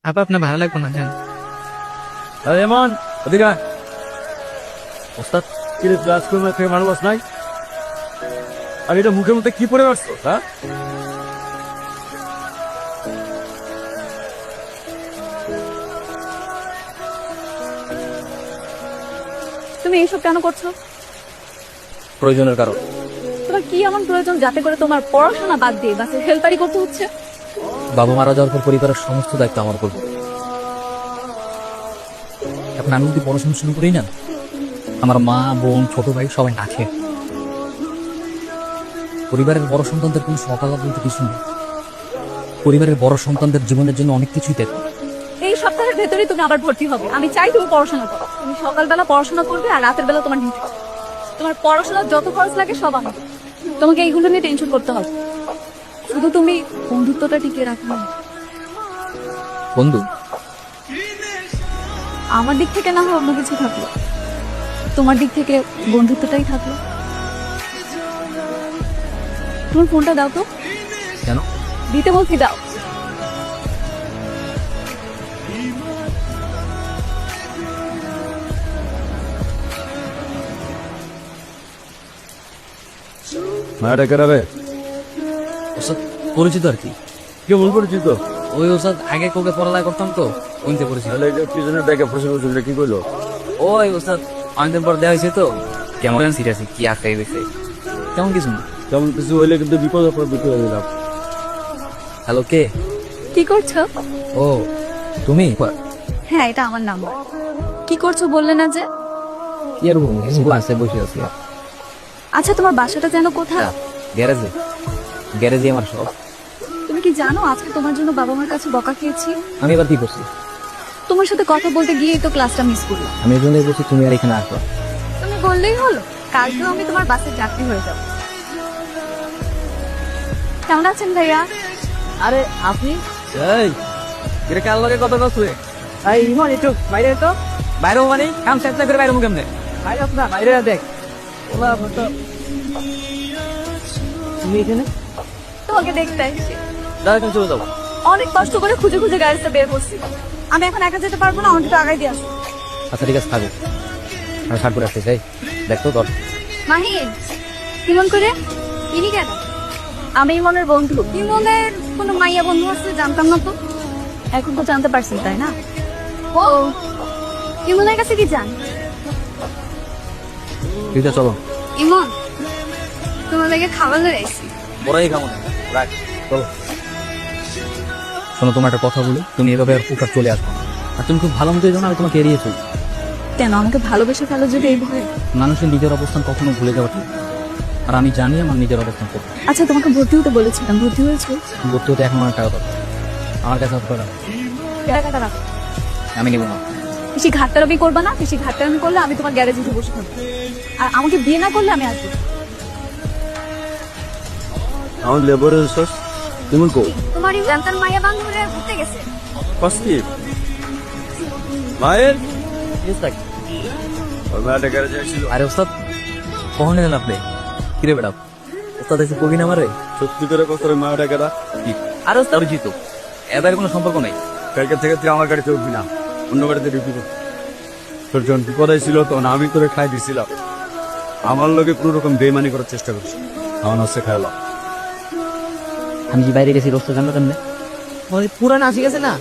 আপা আপনার ভালো লাগবে না জান। এমন ওদিকে আয়। ওস্তাদ কি রে, ক্লাস করবে খেয়ে মানুষ নাই? আর এটা মুখের মধ্যে কি পড়ে আসছো? হ্যাঁ, তুমি এইসব কেন করছো? প্রয়োজনের কারণ। তোমার কি এমন প্রয়োজন যাতে করে তোমার পড়াশোনা বাদ দিয়ে বাসের হেল্পারি করতে হচ্ছে? বাবা মারা যাওয়ার পর পরিবারের সমস্ত দায়িত্ব আমার উপর। এখন আমি যদি পড়াশোনা শুরু করি না, আমার মা বোন ছোট ভাই সবাই না খেয়ে। পরিবারের বড় সন্তানদের কোনো সকাল বলতে কিছু নেই। পরিবারের বড় সন্তানদের জীবনের জন্য অনেক কিছুই দেয়। এই সপ্তাহের ভেতরে তুমি আবার ভর্তি হবে। আমি চাই তুমি পড়াশোনা করো। তুমি সকালবেলা পড়াশোনা করবে আর রাতের বেলা তোমার ডিউটি। তোমার পড়াশোনার যত খরচ লাগে সব আমি। তোমাকে এইগুলো নিয়ে টেনশন করতে হবে। শুধু তুমি বন্ধুত্বটা টিকিয়ে রাখো। বন্ধু? আমার দিক থেকে না হয় অন্য কিছু থাকলো, তোমার দিক থেকে বন্ধুত্বটাই থাকলো। তোমার ফোনটা দাও তো। কেন? দিতে বলছি, দাও। মায়াটা কেরাবে ওস্তাদ পরিচিত আর কি। কেমন পরিচিত? ওই ওস্তাদ আগে কোকে পড়ালেখা করতাম তো, ওইতে পরিচিত। তাহলে পিছনের ব্যাগে প্রশ্ন করছিল, কি করলো? ওই ওস্তাদ অনেকদিন পর দেওয়া হয়েছে তো, কেমন সিরিয়াস কি আঁকাই বেছে তেমন কিছু না। তেমন কিছু হইলে কিন্তু বিপদের পর বিপদ হয়ে দিলাম। হ্যালো, কে? কি করছো? ও তুমি? হ্যাঁ, এটা আমার নাম্বার। কি করছো বললে না যে? এরকম ক্লাসে বসে আছি। আচ্ছা, তোমার বাসাটা যেন কোথায়? গ্যারেজে। গ্যারেজে আমার সব। তুমি কি জানো আজকে তোমার জন্য বাবা মার কাছে বকা খেয়েছি? আমি এবার কি করছি? তোমার সাথে কথা বলতে গিয়েই তো ক্লাসটা মিস করলাম। আমি এই জন্যই বলছি তুমি আর এখানে আসো। তুমি বললেই হলো, কালকেও আমি তোমার বাসের যাত্রী হয়ে যাব। কেমন আছেন ভাইয়া? আরে আপনি এই এটা কাল লগে কত কষ্ট রে? এই ইমন একটু বাইরে তো। বাইরে মানে কাম শেষ না করে বাইরে কেমনে? বাইরে না, বাইরে দেখ। ওলা তো তুমি এখানে তোমাকে দেখতে আসছি। দাদা তুমি চলে যাবো। অনেক কষ্ট করে খুঁজে খুঁজে গাড়িটা বের করছি। আমি এখন একা যেতে পারবো না, আমাকে একটু আগাই দিয়ে আসো। আচ্ছা ঠিক আছে, থাকো। আমি শার্ট পরে আসতে চাই, দেখতো তোর। মাহিন, ইমন করে ইনি কেন? আমি ইমনের বন্ধু। ইমনের কোনো মাইয়া বন্ধু আছে জানতাম না তো। এখন তো জানতে পারছি, তাই না? ও ইমনের কাছে কি জান? ঠিক আছে চলো। ইমন, তোমার লাগে খাবার লয়ে আইছি। বড়াই কেমন রাখ, চলো। শোনো, তোমার একটা কথা বলি, তুমি এভাবে আর উপর চলে আসবো না। আর তুমি খুব ভালো মতো জানো আমি তোমাকে এড়িয়ে চলি। কেন আমাকে ভালোবেসে ফেলো যদি এই ভয়ে? মানুষের নিজের অবস্থান কখনো ভুলে যাওয়া ঠিক না। আর আমি জানি আমার নিজের অবস্থান করবো। আচ্ছা, তোমাকে ভর্তি হতে বলেছিলাম, ভর্তি হয়েছে? ভর্তি হতে এখন আমার টাকা দরকার। আমার কাছে টাকা টাকাটা রাখো। আমি নেবো না। বেশি ঘাটতারামি করবা না। বেশি ঘাটতারামি করলে আমি তোমার গ্যারেজে উঠে বসে থাকবো। আর আমাকে বিয়ে না করলে আমি আসবো। আমার লেবারের সস তুমি কো তোমার জানতার মাইয়া বান্ধবীরা ঘুরতে গেছে। পাঁচটি মায়ের ওই মায়াটা গ্যারেজে আসছিল। আরে ওস্তাদ কখন এলেন আপনি? কিরে বেড়া, ওস্তাদ এসে কবি না মারে? সত্যি করে কথা, ওই মায়াটা কেরা? আরে ওস্তাদ পরিচিত, এদের কোনো সম্পর্ক নেই। কালকে থেকে তুই আমার গাড়িতে উঠবি না, অন্য গাড়িতে ঢুকবি না। তোর যখন বিপদাই ছিল তখন আমি তোরে খাই দিছিলাম। আমার লোকে কোনো রকম বেমানি করার চেষ্টা করছি, আমার হচ্ছে খাইলাম। আমি যে বাইরে গেছি রোস্ত জানলো কেমনে? মানে পুরান আসি গেছে না,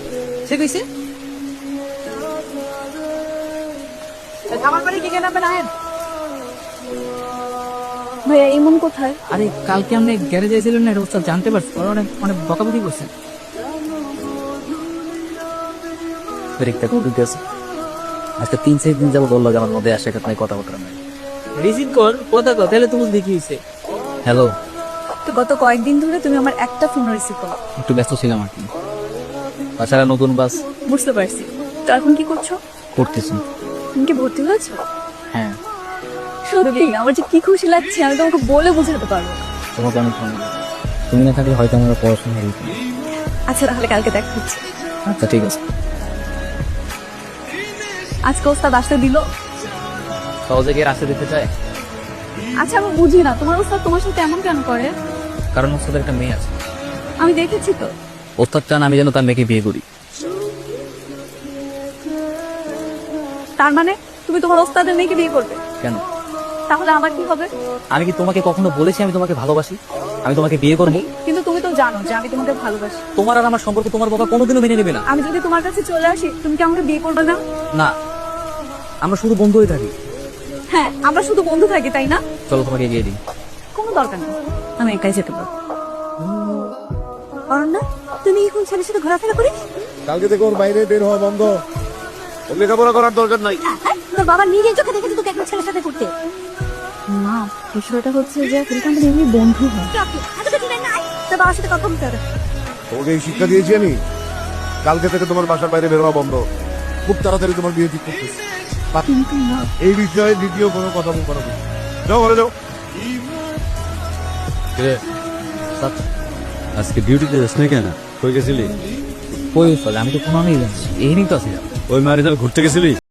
সে কইছে আমার বাড়ি কি কেন না। ভাইয়া ইমন কোথায়? আরে কালকে আপনি গ্যারেজে এসেছিলেন না, ওস্তাদ জানতে পারছি, ওরা অনেক অনেক বকাবকি করছেন। ব্রেকটা করে দিতেছে। আজকে 3-4 দিন যাবো বললো যে আমার মধ্যে আসে নাই কথাবার্তা নাই। রিসিভ কর কথা কর, তাহলে তো বুঝলি কি হয়েছে। হ্যালো, তো গত কয়েকদিন ধরে তুমি আমার একটা ফোন রিসিভ করো। একটু ব্যস্ত ছিলাম আর কি। তাছাড়া নতুন বাস বুঝতে পারছি। তো এখন কি করছো? করতেছি। তুমি কি ভর্তি হয়েছো? হ্যাঁ, সত্যি আমার যে কি খুশি লাগছে আমি তোমাকে বলে বোঝাতে পারবো না। তোমাকে অনেক ধন্যবাদ। তুমি না থাকলে হয়তো আমার পড়াশোনা হইতো না। আচ্ছা, তাহলে কালকে দেখা হচ্ছে। আচ্ছা ঠিক আছে। আজকে ওস্তাদ আসতে দিল। সহজে গিয়ে রাস্তা দিতে চায়, আচ্ছা, আমি বুঝি না তোমার ওস্তাদ তোমার সাথে এমন কেন করে? কারণ ওস্তাদের একটা মেয়ে আছে। আমি দেখেছি তো। ওস্তাদ চান আমি যেন তার মেয়েকে বিয়ে করি। তার মানে তুমি তোমার ওস্তাদের মেয়েকে বিয়ে করবে? কেন? তাহলে আমার কি হবে? আমি কি তোমাকে কখনো বলেছি আমি তোমাকে ভালোবাসি, আমি তোমাকে বিয়ে করবো? কিন্তু তুমি তো জানো যে আমি তোমাকে ভালোবাসি। তোমার আর আমার সম্পর্ক তোমার বাবা কোনোদিনও মেনে নেবে না। আমি যদি তোমার কাছে চলে আসি, তুমি কি আমাকে বিয়ে করবে না? না, আমরা শুধু বন্ধু হয়ে থাকি। হ্যাঁ, আমরা শুধু বন্ধু থাকি, তাই না? চলো তোমাকে এগিয়ে দিই। কোনো দরকার নেই, আমি একাই যেতে পারবো। অরণ্যা, তুমি এখন ছেলের সাথে ঘোরাফেরা করিস? কালকে থেকে ওর বাইরে বের হওয়া বন্ধ। ওর লেখাপড়া করার দরকার নাই। তোর বাবা নিজের চোখে দেখেছে তোকে একটা ছেলের সাথে ঘুরতে। মা, বিষয়টা হচ্ছে যে আমরা এমনি বন্ধু হয়। তোর বাবার সাথে কথা বলতে হবে। তোমাকে এই শিক্ষা দিয়েছি আমি। কালকে থেকে তোমার বাসার বাইরে বের হওয়া বন্ধ। খুব তাড়াতাড়ি তোমার বিয়ে ঠিক করতেছি। এই বিষয়ে দ্বিতীয় কোনো কথা বলবো না। যাও ঘরে যাও। আজকে ডিউটিতে যাস না কেন? কই গেছিলি? কই ফলে আমি তো কোনো জানি এই নিয়ে তো আছি। ওই মারি ঘুরতে গেছিলি?